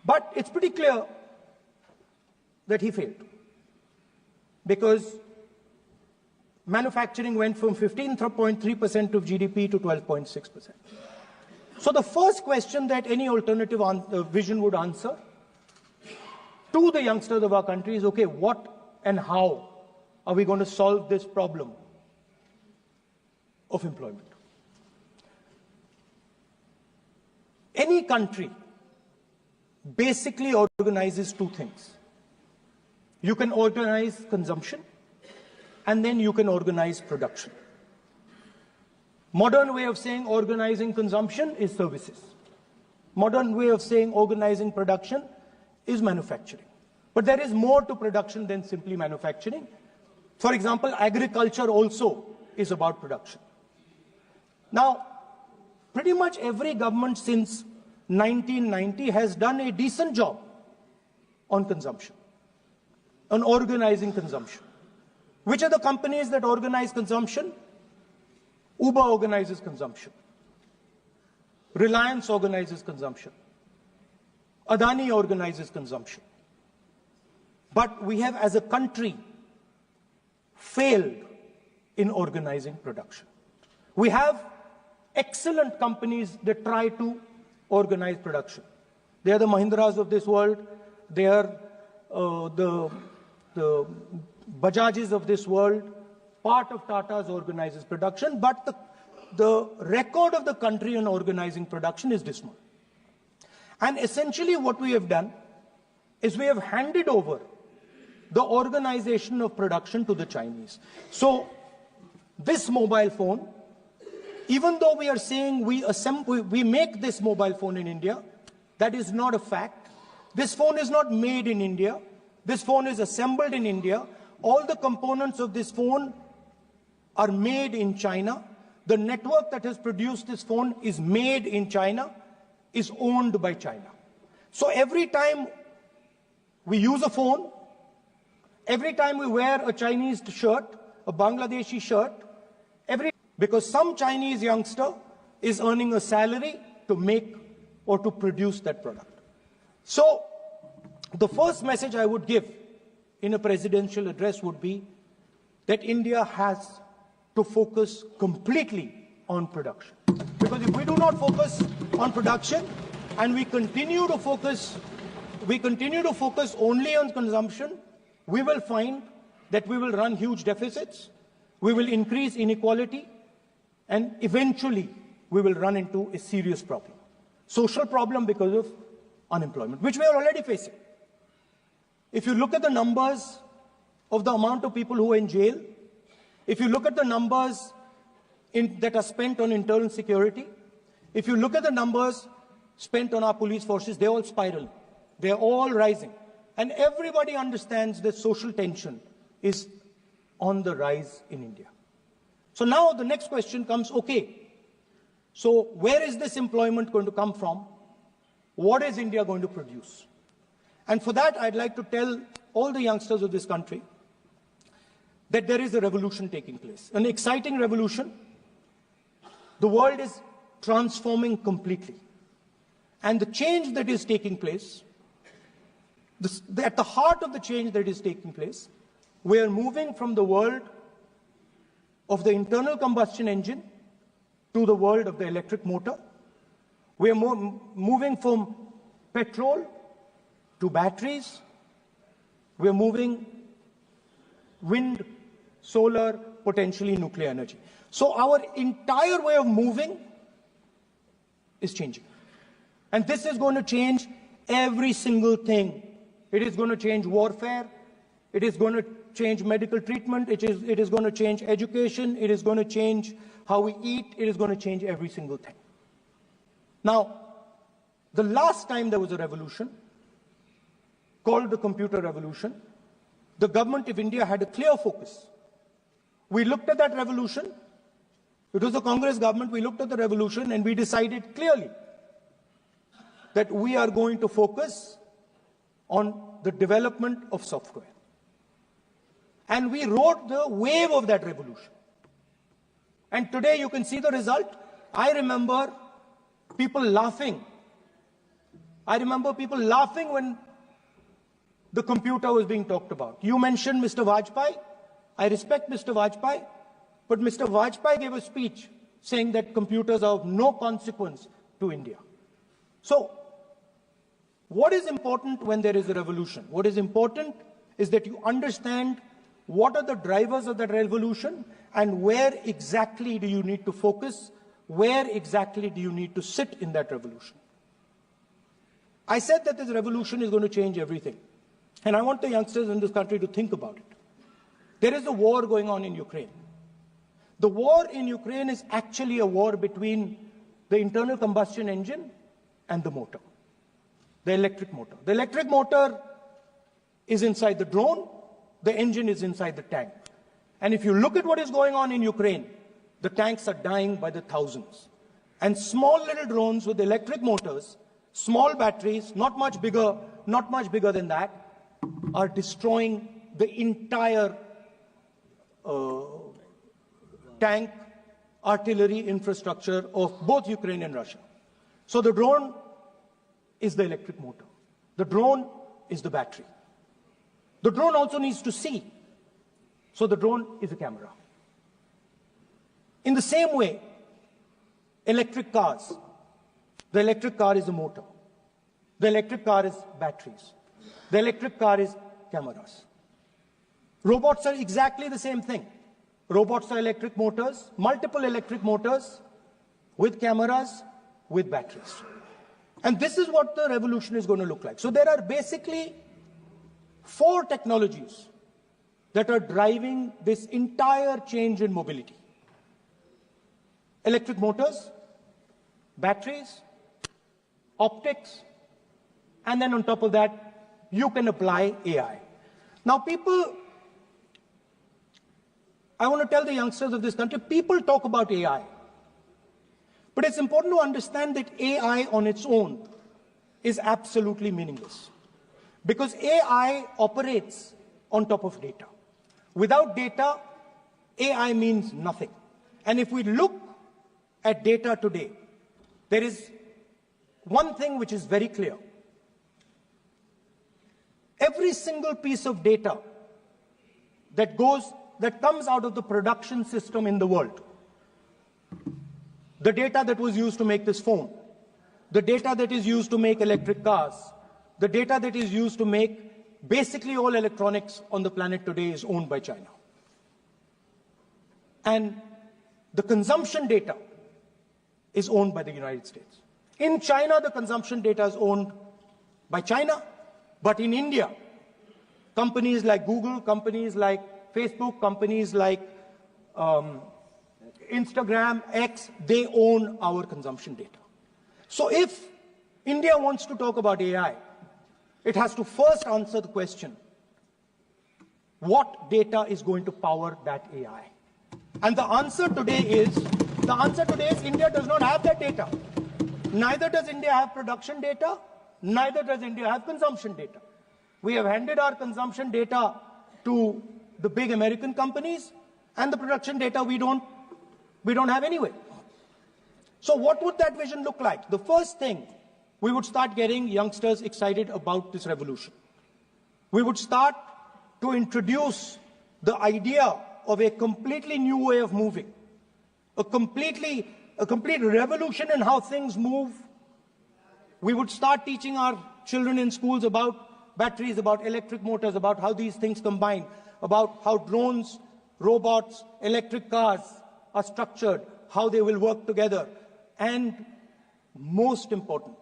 But it's pretty clear that he failed, because manufacturing went from 15.3% of GDP to 12.6%. So the first question that any alternative vision would answer to the youngsters of our country is, okay, what and how are we going to solve this problem of employment? Any country basically organizes two things. You can organize consumption, and then you can organize production. Modern way of saying organizing consumption is services. Modern way of saying organizing production is manufacturing. But there is more to production than simply manufacturing. For example, agriculture also is about production. Now, pretty much every government since 1990 has done a decent job on consumption, on organizing consumption. Which are the companies that organize consumption? Uber organizes consumption. Reliance organizes consumption. Adani organizes consumption. But we have, as a country, failed in organizing production. We have excellent companies that try to organize production. They are the Mahindras of this world. They are the Bajajs of this world. Part of Tata's organizes production, but the record of the country in organizing production is dismal. And essentially what we have done is we have handed over the organization of production to the Chinese. So this mobile phone, even though we are saying we make this mobile phone in India, that is not a fact. This phone is not made in India. This phone is assembled in India. All the components of this phone are made in China. The network that has produced this phone is made in China, is owned by China. So every time we use a phone, every time we wear a Chinese shirt, a Bangladeshi shirt, because some Chinese youngster is earning a salary to make or to produce that product. So the first message I would give in a presidential address would be that India has to focus completely on production. Because if we do not focus on production and we continue to focus only on consumption, we will find that we will run huge deficits, we will increase inequality, and eventually we will run into a serious problem. Social problem because of unemployment, which we are already facing. If you look at the numbers of the amount of people who are in jail, if you look at the numbers that are spent on internal security, if you look at the numbers spent on our police forces, they're all spiraling. They're all rising. And everybody understands that social tension is on the rise in India. So now the next question comes, okay, so where is this employment going to come from? What is India going to produce? And for that, I'd like to tell all the youngsters of this country that there is a revolution taking place, an exciting revolution. The world is transforming completely. And the change that is taking place, at the heart of the change that is taking place, we are moving from the world of the internal combustion engine to the world of the electric motor. We are moving from petrol to batteries. We are moving wind, solar, potentially nuclear energy. So our entire way of moving is changing. And this is going to change every single thing. It is going to change warfare. It is going to change medical treatment. It is going to change education. It is going to change how we eat. It is going to change every single thing. Now, the last time there was a revolution called the computer revolution, the government of India had a clear focus. We looked at that revolution. It was the Congress government. We looked at the revolution and we decided clearly that we are going to focus on the development of software. And we rode the wave of that revolution. And today you can see the result. I remember people laughing I remember people laughing when the computer was being talked about. You mentioned Mr. Vajpayee. I respect Mr. Vajpayee, but Mr. Vajpayee gave a speech saying that computers are of no consequence to India. So, what is important when there is a revolution? What is important is that you understand what are the drivers of that revolution and where exactly do you need to focus, where exactly do you need to sit in that revolution. I said that this revolution is going to change everything. And I want the youngsters in this country to think about it. There is a war going on in Ukraine. The war in Ukraine is actually a war between the internal combustion engine and the motor, the electric motor. The electric motor is inside the drone, the engine is inside the tank. And if you look at what is going on in Ukraine, the tanks are dying by the thousands. And small little drones with electric motors, small batteries, not much bigger than that, are destroying the entire tank artillery infrastructure of both Ukraine and Russia. So the drone is the electric motor. The drone is the battery. The drone also needs to see. So the drone is a camera. In the same way, electric cars. The electric car is a motor. The electric car is batteries. The electric car is cameras. Robots are exactly the same thing. Robots are electric motors, multiple electric motors with cameras, with batteries. And this is what the revolution is going to look like. So there are basically 4 technologies that are driving this entire change in mobility. Electric motors, batteries, optics, and then on top of that, you can apply AI. Now I want to tell the youngsters of this country, people talk about AI. But it's important to understand that AI on its own is absolutely meaningless. Because AI operates on top of data. Without data, AI means nothing. And if we look at data today, there is one thing which is very clear. Every single piece of data that comes out of the production system in the world, the data that was used to make this phone, the data that is used to make electric cars, the data that is used to make basically all electronics on the planet today is owned by China. And the consumption data is owned by the United States. In China, the consumption data is owned by China, but in India, companies like Google, companies like Facebook, companies like Instagram, X, they own our consumption data. So if India wants to talk about AI, it has to first answer the question, what data is going to power that AI? And the answer today is India does not have that data. Neither does India have production data, neither does India have consumption data. We have handed our consumption data to the big American companies, and the production data we don't have anyway. So what would that vision look like? The first thing, we would start getting youngsters excited about this revolution. We would start to introduce the idea of a completely new way of moving, a complete revolution in how things move. We would start teaching our children in schools about batteries, about electric motors, about how these things combine, about how drones, robots, electric cars are structured, how they will work together. And most important,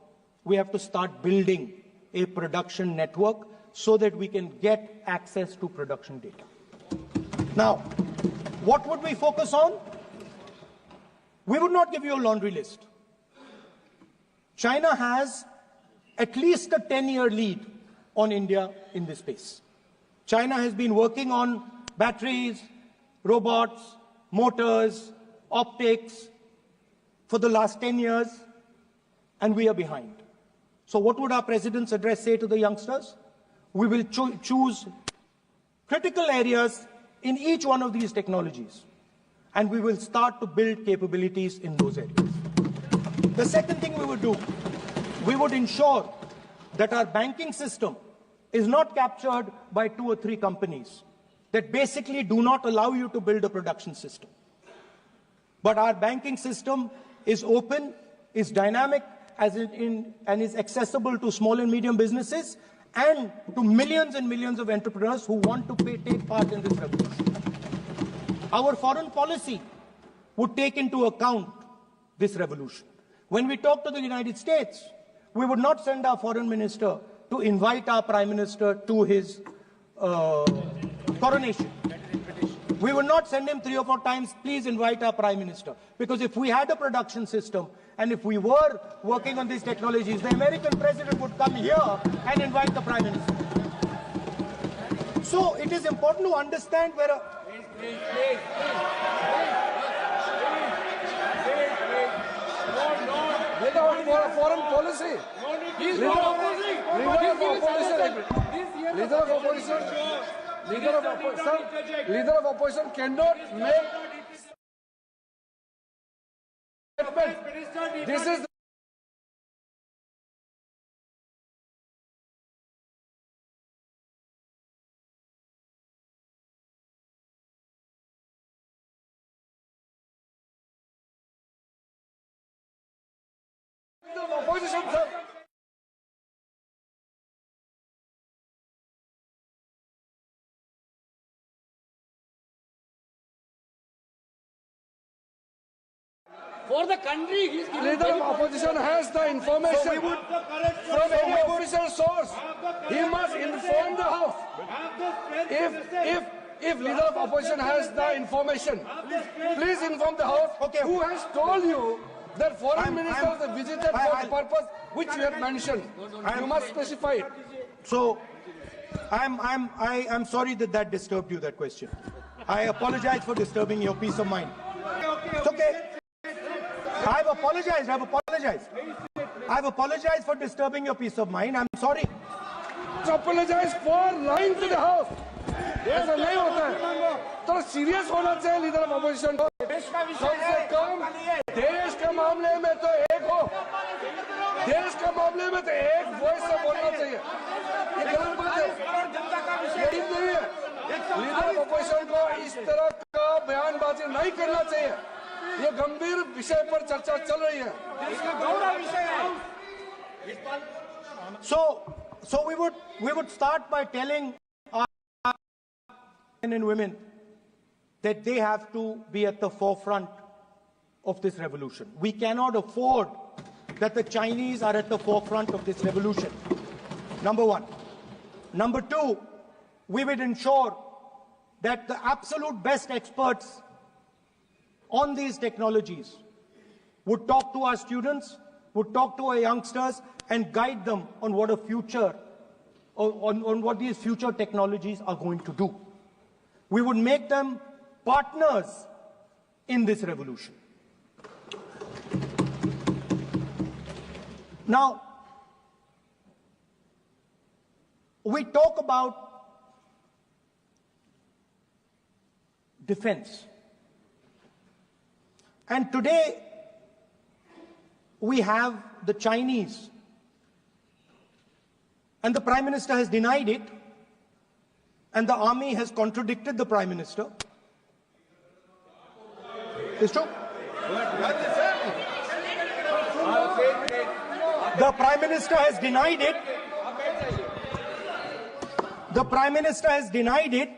we have to start building a production network so that we can get access to production data. Now, what would we focus on? We would not give you a laundry list. China has at least a 10-year lead on India in this space. China has been working on batteries, robots, motors, optics for the last 10 years, and we are behind. So what would our president's address say to the youngsters? We will choose critical areas in each one of these technologies, and we will start to build capabilities in those areas. The second thing we would do, we would ensure that our banking system is not captured by 2 or 3 companies that basically do not allow you to build a production system. But our banking system is open, is dynamic, and is accessible to small and medium businesses and to millions and millions of entrepreneurs who want to take part in this revolution. Our foreign policy would take into account this revolution. When we talk to the United States, we would not send our foreign minister to invite our prime minister to his coronation. We would not send him 3 or 4 times, please invite our prime minister. Because if we had a production system and if we were working on these technologies, the American president would come here and invite the prime minister. So it is important to understand where foreign policy. Leader of opposition cannot make. This is. Opposition, sir. For the country, he is giving. Leader of opposition has the information from any official source. He must inform the House. If leader of opposition has the information, please inform the House. Okay. Who has told you that foreign ministers visited for the purpose which you have mentioned? You must specify it. So, I'm sorry that disturbed you, that question. I apologize for disturbing your peace of mind. It's okay. I've apologized. I've apologized for disturbing your peace of mind. I'm sorry. Apologize for lying to the House. ऐसा नहीं होता है. तो serious होना चाहिए leader of opposition को. कम से कम देश के मामले में तो एक हो. देश के मामले में तो एक वॉइस से बोलना चाहिए. ये गलत बात है. ये ठीक नहीं है. लीडर ऑफ ऑपोजिशन को इस तरह का बयानबाजी नहीं करना चाहिए. ये गंभीर विषय पर चर्चा चल रही है. So we would start by telling our men and women that they have to be at the forefront of this revolution. We cannot afford that the Chinese are at the forefront of this revolution. Number one. Number two, we will ensure that the absolute best experts on these technologies would talk to our students, would talk to our youngsters and guide them on what a future, on what these future technologies are going to do. We would make them partners in this revolution. Now, we talk about defense. And today, we have the Chinese. And the Prime Minister has denied it. And the army has contradicted the Prime Minister. It's true. The Prime Minister has denied it. The Prime Minister has denied it.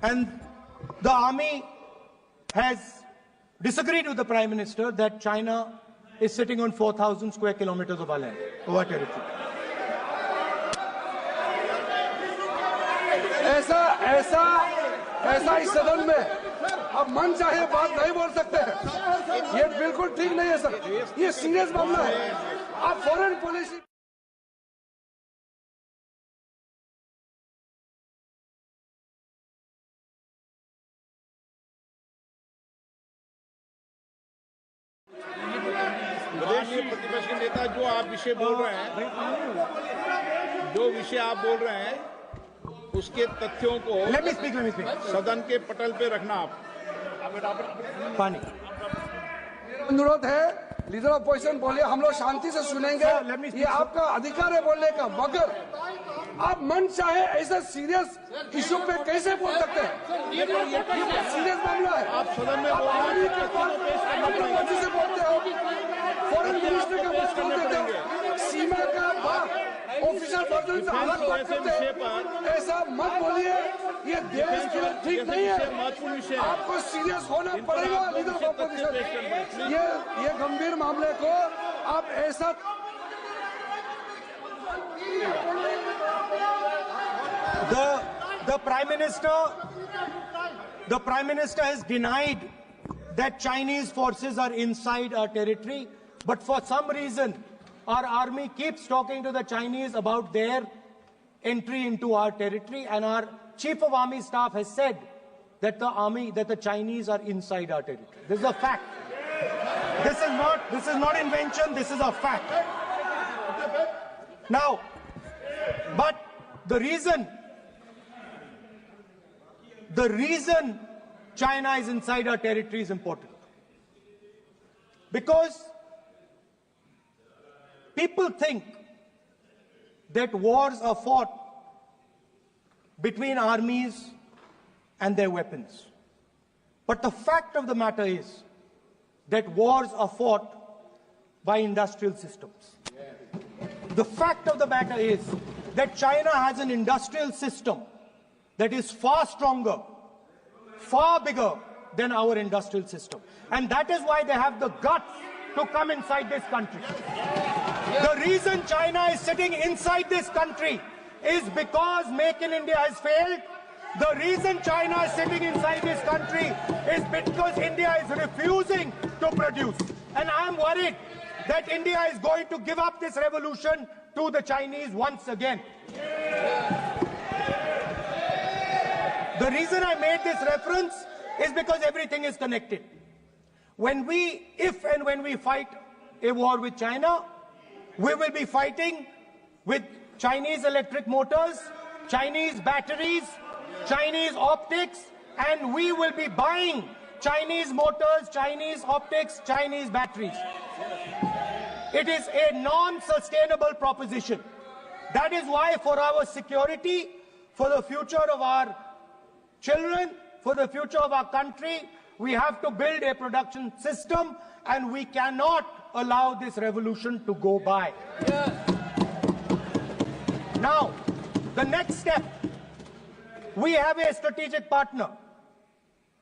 And the army has disagreed with the Prime Minister that China is sitting on 4,000 square kilometers of our land, of our territory. ऐसा इस सदन में अब मन चाहे बात नहीं बोल सकते हैं. ये बिल्कुल ठीक नहीं है सर. ये सीरियस मामला है. आप फॉरेन पॉलिसी विदेशी प्रतिपक्ष के नेता जो आप विषय बोल रहे हैं, जो विषय आप बोल रहे हैं, उसके तथ्यों को Let me speak. सदन के पटल पे रखना आप. पानी. अनुरोध है लीडर अपोजिशन बोलिए, हम लोग शांति से सुनेंगे। ये आपका अधिकार है बोलने का, मगर आप मन चाहे ऐसा सीरियस इशू पे कैसे बोल सकते हैं? सीरियस मामला है। आप सदन में आर्मी के पास से बोलते हो, फॉरेन मिनिस्टर का बात बोलते हो, सीमा का बात ऑफिशियल पर्सन से अलग बात करते हैं। ऐसा मत बोलिए, ये देश के लिए ठीक नहीं है। आपको सीरियस होना पड़ेगा लीडर ऑफ अपोजिशन। ये गंभीर मामले को आप ऐसा The Prime Minister has denied that Chinese forces are inside our territory, but for some reason our army keeps talking to the Chinese about their entry into our territory, and our Chief of Army Staff has said that the Chinese are inside our territory. This is a fact. This is not invention, this is a fact. Now, but the reason China is inside our territory is important. Because people think that wars are fought between armies and their weapons. But the fact of the matter is that wars are fought by industrial systems. The fact of the matter is that China has an industrial system that is far stronger, far bigger than our industrial system. And that is why they have the guts to come inside this country. The reason China is sitting inside this country is because Make in India has failed. The reason China is sitting inside this country is because India is refusing to produce. And I am worried that India is going to give up this revolution to the Chinese once again. The reason I made this reference is because everything is connected. If and when we fight a war with China, we will be fighting with Chinese electric motors, Chinese batteries, Chinese optics, and we will be buying Chinese motors, Chinese optics, Chinese batteries. It is a non-sustainable proposition. That is why, for our security, for the future of our children, for the future of our country, we have to build a production system, and we cannot allow this revolution to go by. Now, the next step, we have a strategic partner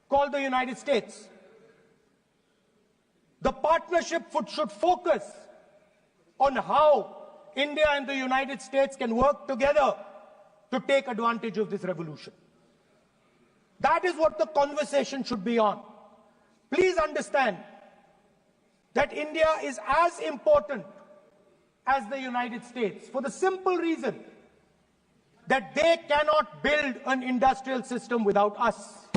called the United States. The partnership should focus on how India and the United States can work together to take advantage of this revolution. That is what the conversation should be on. Please understand that India is as important as the United States for the simple reason that they cannot build an industrial system without us.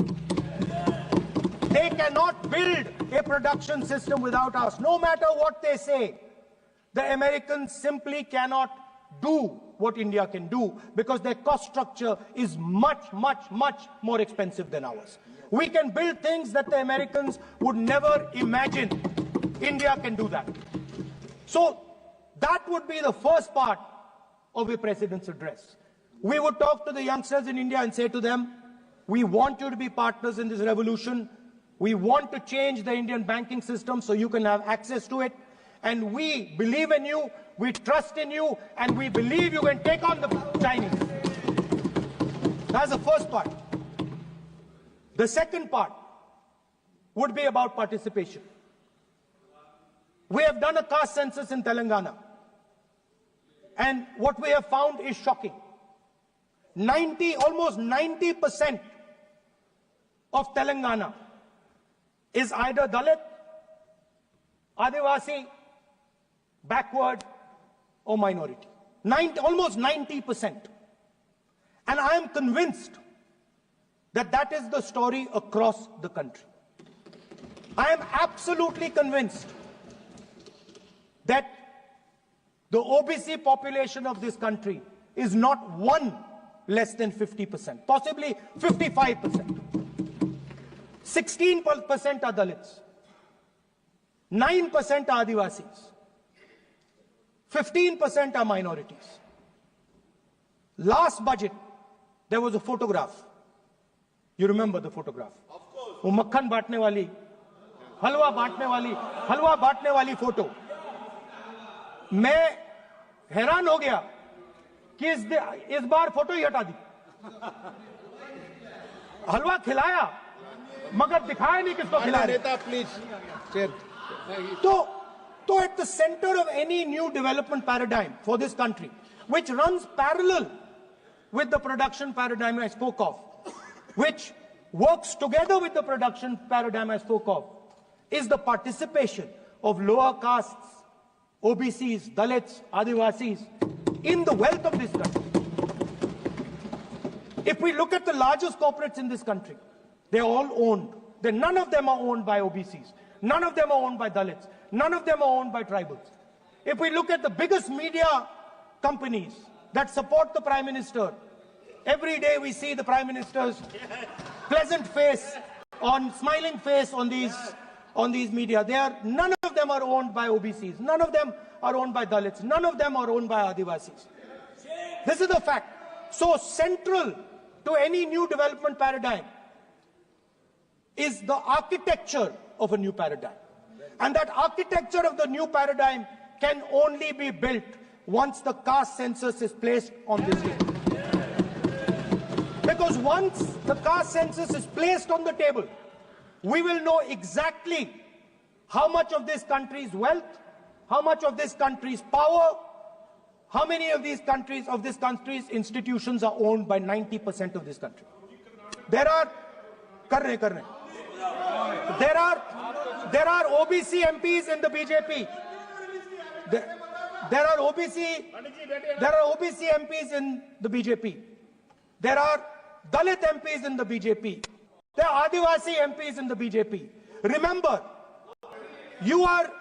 They cannot build a production system without us. No matter what they say, the Americans simply cannot do what India can do because their cost structure is much, much, much more expensive than ours. We can build things that the Americans would never imagine. India can do that. So that would be the first part of a president's address. We would talk to the youngsters in India and say to them, we want you to be partners in this revolution. We want to change the Indian banking system so you can have access to it. And we believe in you, we trust in you, and we believe you can take on the Chinese. That's the first part. The second part would be about participation. We have done a caste census in Telangana, and what we have found is shocking. Almost 90% of Telangana is either Dalit, Adivasi, backward, or minority. Almost 90%. And I am convinced that that is the story across the country. I am absolutely convinced that the OBC population of this country is not one less than 50%, possibly 55%. 16% are Dalits. 9% are Adivasis. 15% are minorities. Last budget, there was a photograph. You remember the photograph? Of course. वो मक्खन बांटने वाली, हलवा बांटने वाली photo. मैं हैरान हो गया कि इस बार फोटो ही हटा दी. हलवा खिलाया मगर दिखाया नहीं किसको खिला रहे. Please. So at the center of any new development paradigm for this country, which runs parallel with the production paradigm I spoke of, which works together with the production paradigm I spoke of, is the participation of lower castes, OBCs, Dalits, Adivasis in the wealth of this country. If we look at the largest corporates in this country, they're all owned. None of them are owned by OBCs. None of them are owned by Dalits. None of them are owned by tribals. If we look at the biggest media companies that support the Prime Minister, every day we see the Prime Minister's pleasant face, smiling face on these media. None of them are owned by OBCs. None of them are owned by Dalits. None of them are owned by Adivasis. This is the fact. So central to any new development paradigm is the architecture of a new paradigm. And that architecture of the new paradigm can only be built once the caste census is placed on this table. Because once the caste census is placed on the table, we will know exactly how much of this country's wealth, how much of this country's power, how many of this country's institutions are owned by 90% of this country. There are OBC MPs in the BJP. There are OBC MPs in the BJP. There are Dalit MPs in the BJP. There are Adivasi MPs in the BJP. Remember, you are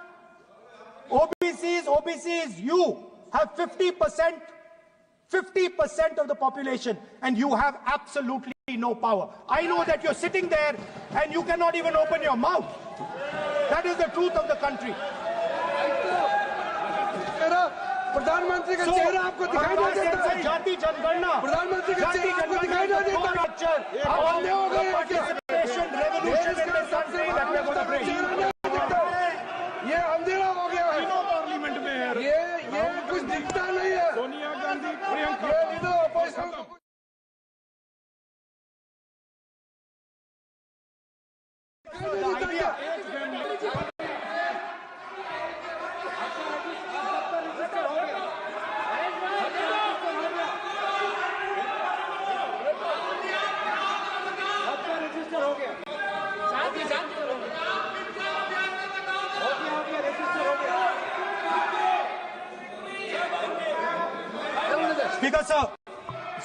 OBCs, you have 50% of the population and you have absolutely no power. I know that you're sitting there and you cannot even open your mouth. That is the truth of the country. प्रधानमंत्री का चेहरा आपको दिखाई नहीं देता है. जाति जनगणना, प्रधानमंत्री का चेहरा आपको दिखाई नहीं देता है. आप अंधे हो गए हैं क्या? ये अंधेरा हो गया है. पार्लियामेंट में ये कुछ दिखता नहीं है. सोनिया गांधी, प्रियंका ये इधर opposition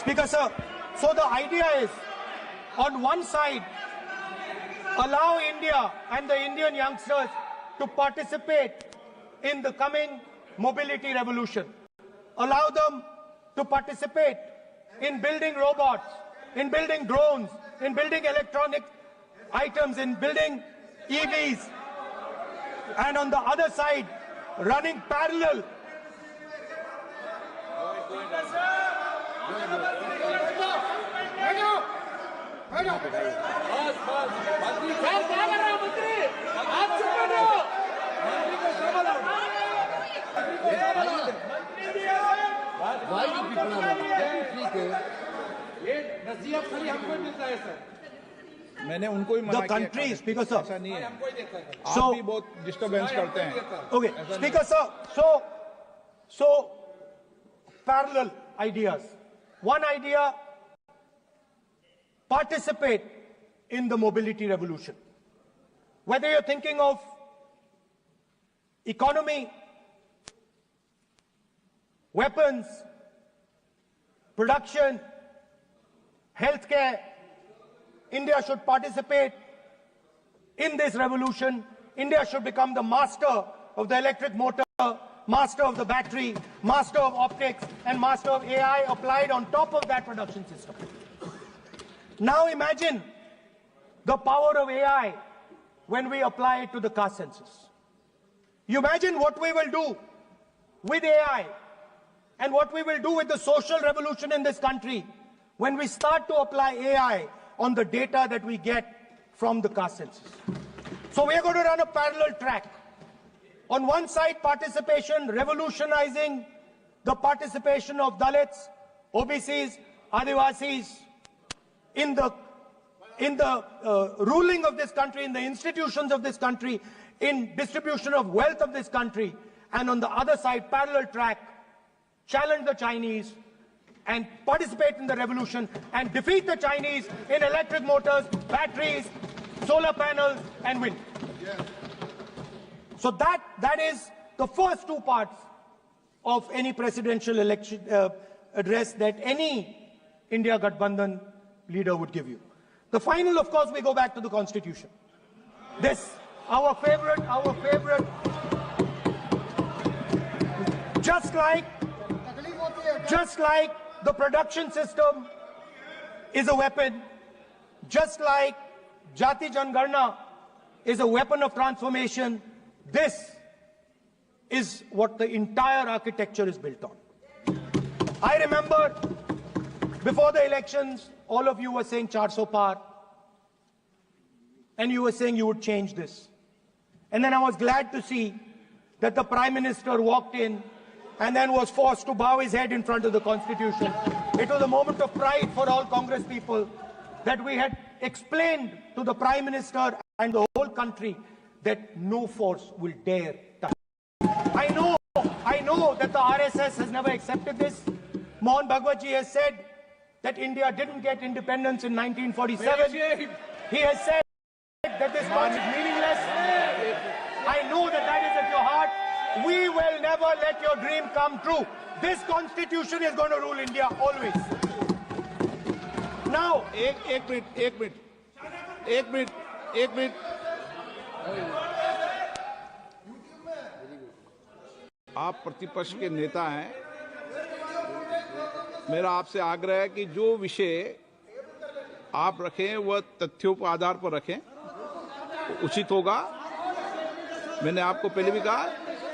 Speaker sir, so the idea is, on one side, allow India and the Indian youngsters to participate in the coming mobility revolution. Allow them to participate in building robots, in building drones, in building electronic items, in building EVs. And on the other side, running parallel मैंने उनको ही मना the country, Speaker sir. ऐसा नहीं है. So, आप भी बहुत disturbance करते हैं. Okay, Speaker sir, so parallel ideas. One idea, participate in the mobility revolution. Whether you're thinking of economy, weapons, production, healthcare, India should participate in this revolution. India should become the master of the electric motor, master of the battery, master of optics, and master of AI applied on top of that production system. Now imagine the power of AI when we apply it to the caste census. You imagine what we will do with AI and what we will do with the social revolution in this country when we start to apply AI on the data that we get from the caste census. So we are going to run a parallel track. On one side, participation, revolutionizing the participation of Dalits, OBCs, Adivasis in the ruling of this country, in the institutions of this country, in distribution of wealth of this country. And on the other side, parallel track, challenge the Chinese and participate in the revolution and defeat the Chinese in electric motors, batteries, solar panels and wind. Yes. So that is the first two parts of any presidential election address that any India Gathbandhan leader would give you. The final, of course, we go back to the Constitution. This, our favorite, just like the production system is a weapon, just like Jati Jangarna is a weapon of transformation, this is what the entire architecture is built on. I remember before the elections, all of you were saying 400 par, and you were saying you would change this. And then I was glad to see that the Prime Minister walked in and then was forced to bow his head in front of the Constitution. It was a moment of pride for all Congress people that we had explained to the Prime Minister and the whole country that no force will dare touch. I know that the RSS has never accepted this. Mohan Bhagwatji has said that India didn't get independence in 1947. He has said that this march is meaningless. I know that that is at your heart. We will never let your dream come true. This constitution is going to rule India always. Now, एक minute आप प्रतिपक्ष के नेता हैं, मेरा आपसे आग्रह है कि जो विषय आप रखें वह तथ्यों के आधार पर रखें, उचित होगा। मैंने आपको पहले भी कहा,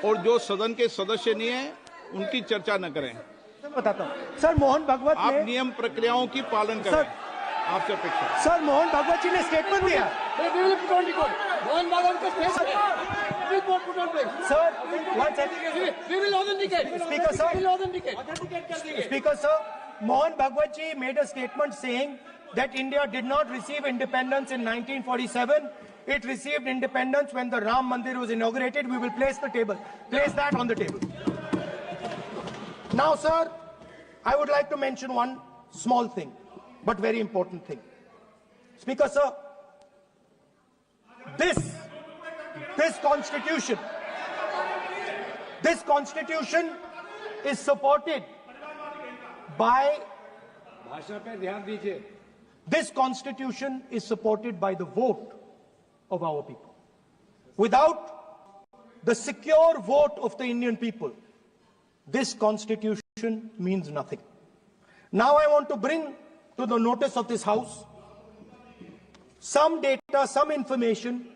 और जो सदन के सदस्य नहीं हैं उनकी चर्चा न करें। बताता हूं सर, मोहन भागवत आप नियम प्रक्रियाओं की पालन करें, आपसे अपेक्षा। सर, मोहन भागवत जी ने स्टेटमेंट दिया। मोहन भागवत का sir, one second. We will authenticate. Speaker sir, we will authenticate. Speaker sir, Mohan Bhagwat ji made a statement saying that India did not receive independence in 1947. It received independence when the Ram Mandir was inaugurated. We will place that on the table. Now, sir, I would like to mention one small thing, but very important thing. Speaker sir, this constitution is supported by this constitution is supported by the vote of our people. Without the secure vote of the Indian people, this constitution means nothing. Now I want to bring to the notice of this House some data, some information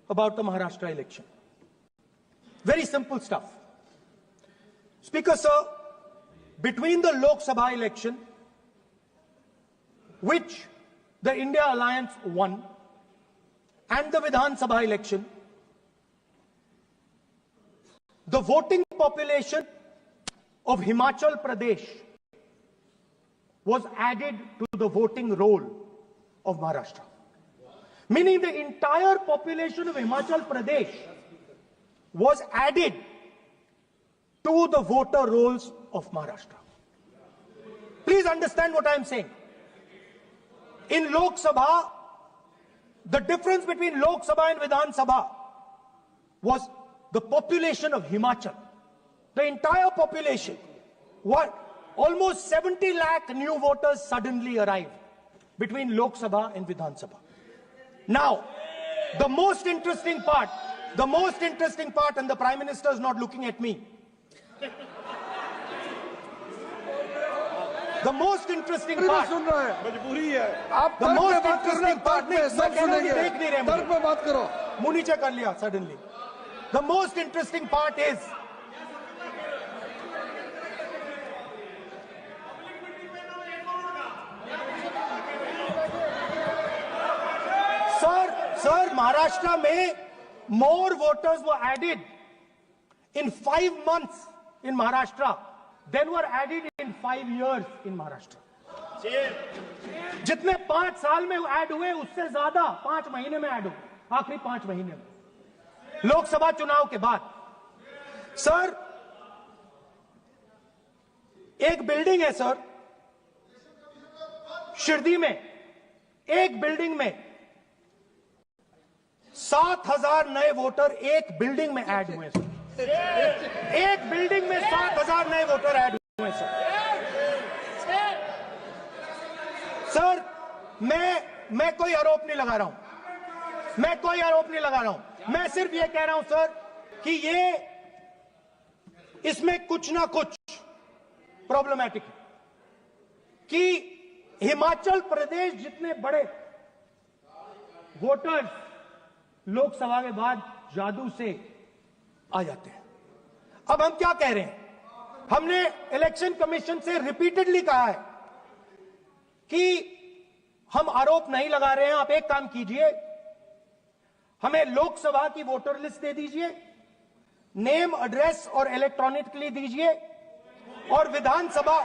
about the Maharashtra election. Very simple stuff. Speaker sir, between the Lok Sabha election, which the India Alliance won, and the Vidhan Sabha election, the voting population of Himachal Pradesh was added to the voting roll of Maharashtra. Meaning the entire population of Himachal Pradesh was added to the voter rolls of Maharashtra. Please understand what I am saying. In Lok Sabha, the difference between Lok Sabha and Vidhan Sabha was the population of Himachal. The entire population, almost 70 lakh new voters suddenly arrived between Lok Sabha and Vidhan Sabha. Now, the most interesting part, and the Prime Minister is not looking at me. The most interesting part, The most interesting part is, Sir, Maharashtra mein more voters were added in 5 months in Maharashtra than were added in 5 years in Maharashtra. जितने 5 साल में add हुए उससे ज्यादा 5 महीने में add हुए, आखिरी 5 महीने में लोकसभा चुनाव के बाद। सर, एक बिल्डिंग है सर शिरडी में, एक बिल्डिंग में 7,000 नए वोटर एक बिल्डिंग में ऐड हुए सर। एक बिल्डिंग में 7,000 नए वोटर ऐड हुए सर। सर, मैं कोई आरोप नहीं लगा रहा हूं, मैं कोई आरोप नहीं लगा रहा हूं, मैं सिर्फ ये कह रहा हूं सर कि ये इसमें कुछ ना कुछ प्रॉब्लमैटिक है कि हिमाचल प्रदेश जितने बड़े वोटर्स लोकसभा के बाद जादू से आ जाते हैं। अब हम क्या कह रहे हैं, हमने इलेक्शन कमीशन से रिपीटेडली कहा है कि हम आरोप नहीं लगा रहे हैं, आप एक काम कीजिए, हमें लोकसभा की वोटर लिस्ट दे दीजिए, नेम एड्रेस और इलेक्ट्रॉनिकली दीजिए, और विधानसभा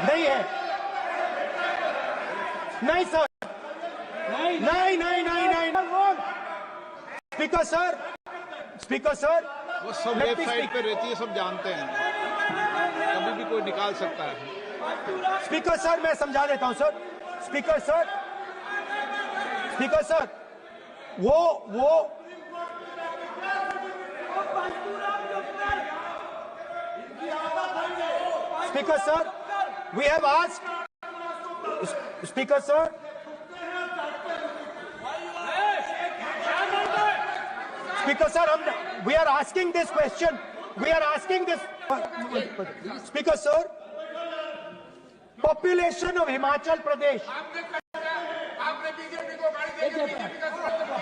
नहीं है, नहीं सर, नहीं, स्पीकर सर, वो सब वेबसाइट पे रहती है, सब जानते हैं, कभी भी कोई निकाल सकता है। स्पीकर सर, मैं समझा देता हूं सर। स्पीकर सर, वो speaker sir, we have asked, speaker sir, Speaker sir, we are asking this question. We are asking this. Speaker sir, population of Himachal Pradesh.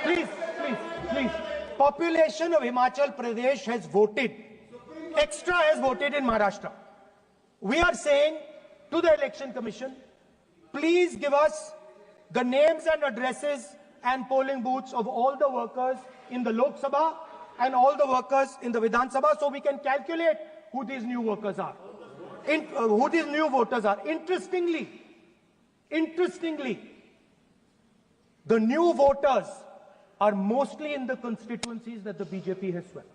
Please. Population of Himachal Pradesh has voted. Extra has voted in Maharashtra. We are saying to the Election Commission, please give us the names and addresses and polling booths of all the workers in the Lok Sabha and all the workers in the Vidhan Sabha, so we can calculate who these new workers are, who these new voters are. Interestingly, the new voters are mostly in the constituencies that the BJP has swept.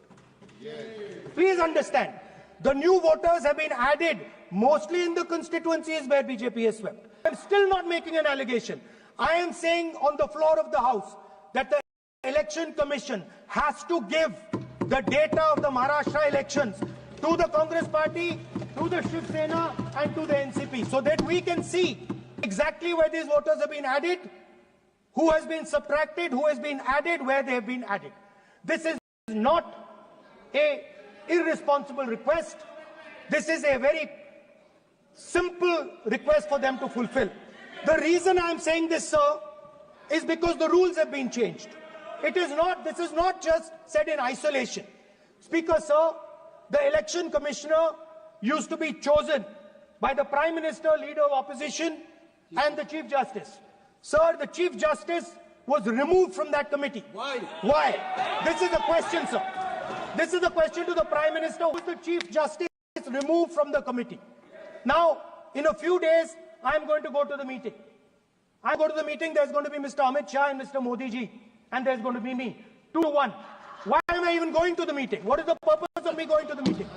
Please understand, the new voters have been added mostly in the constituencies where BJP has swept. I'm still not making an allegation. I am saying on the floor of the House that the Election Commission has to give the data of the Maharashtra elections to the Congress Party, to the Shiv Sena and to the NCP, so that we can see exactly where these voters have been added, who has been subtracted, who has been added, where they have been added. This is not a irresponsible request. This is a very simple request for them to fulfill. The reason I am saying this, sir, is because the rules have been changed. This is not just said in isolation. Speaker, sir, the election commissioner used to be chosen by the Prime Minister, Leader of Opposition, and the Chief Justice. Sir, the Chief Justice was removed from that committee. Why? This is a question, sir. This is a question to the Prime Minister. Who is the Chief Justice removed from the committee? Now, in a few days, I am going to go to the meeting. I go to the meeting, there's going to be Mr. Amit Shah and Mr. Modi ji, and there's going to be me. 2 to 1. Why am I even going to the meeting? What is the purpose of me going to the meeting?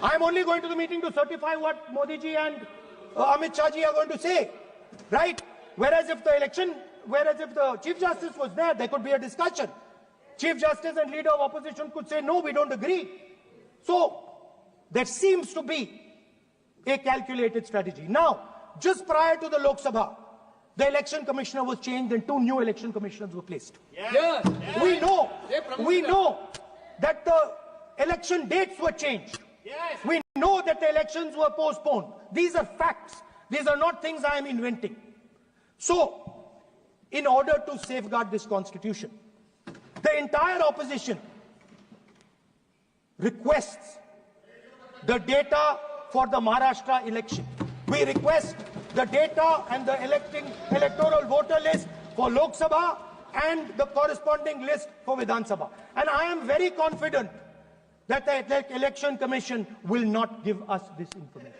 I'm only going to the meeting to certify what Modi ji and Amit Shah ji are going to say, right? Whereas if the Chief Justice was there, there could be a discussion. Chief Justice and Leader of Opposition could say, no, we don't agree. So, there seems to be a calculated strategy. Now, just prior to the Lok Sabha, the election commissioner was changed and 2 new election commissioners were placed. Yes. We know that the election dates were changed. Yes. We know that the elections were postponed. These are facts. These are not things I am inventing. So, in order to safeguard this constitution, The entire opposition requests the data for the Maharashtra election. We request the data and the electoral voter list for Lok Sabha and the corresponding list for Vidhan Sabha. And I am very confident that the Election Commission will not give us this information.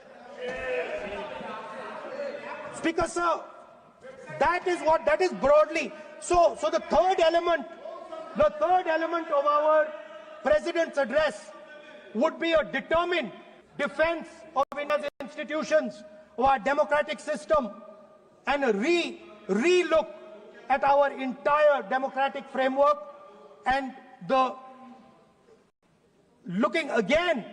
Speaker sir, that is broadly. So the third element of our President's address would be a determined defense of India's institutions, of our democratic system, and a re-look at our entire democratic framework, and looking again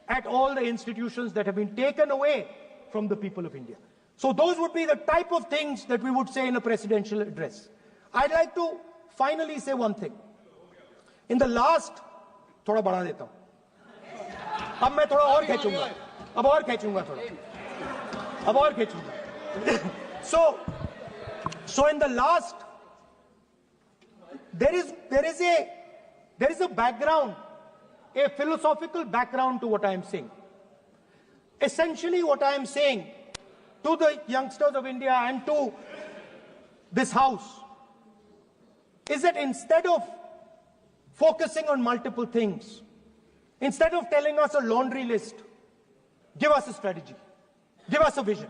at all the institutions that have been taken away from the people of India. So those would be the type of things that we would say in a presidential address. I'd like to finally say one thing. In the last, थोड़ा बढ़ा देता हूं. अब मैं थोड़ा और खींचूंगा. अब और खींचूंगा थोड़ा. अब और खींचूंगा. So in the last, there is a background, a philosophical background to what I am saying. Essentially, what I am saying to the youngsters of India and to this House is that instead of focusing on multiple things, instead of telling us a laundry list, give us a strategy, give us a vision,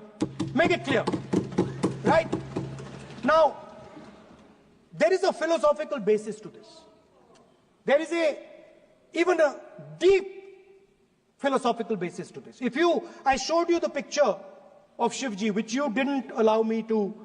make it clear, right? Now, there is a philosophical basis to this. There is even a deep philosophical basis to this. I showed you the picture of Shivji, which you didn't allow me to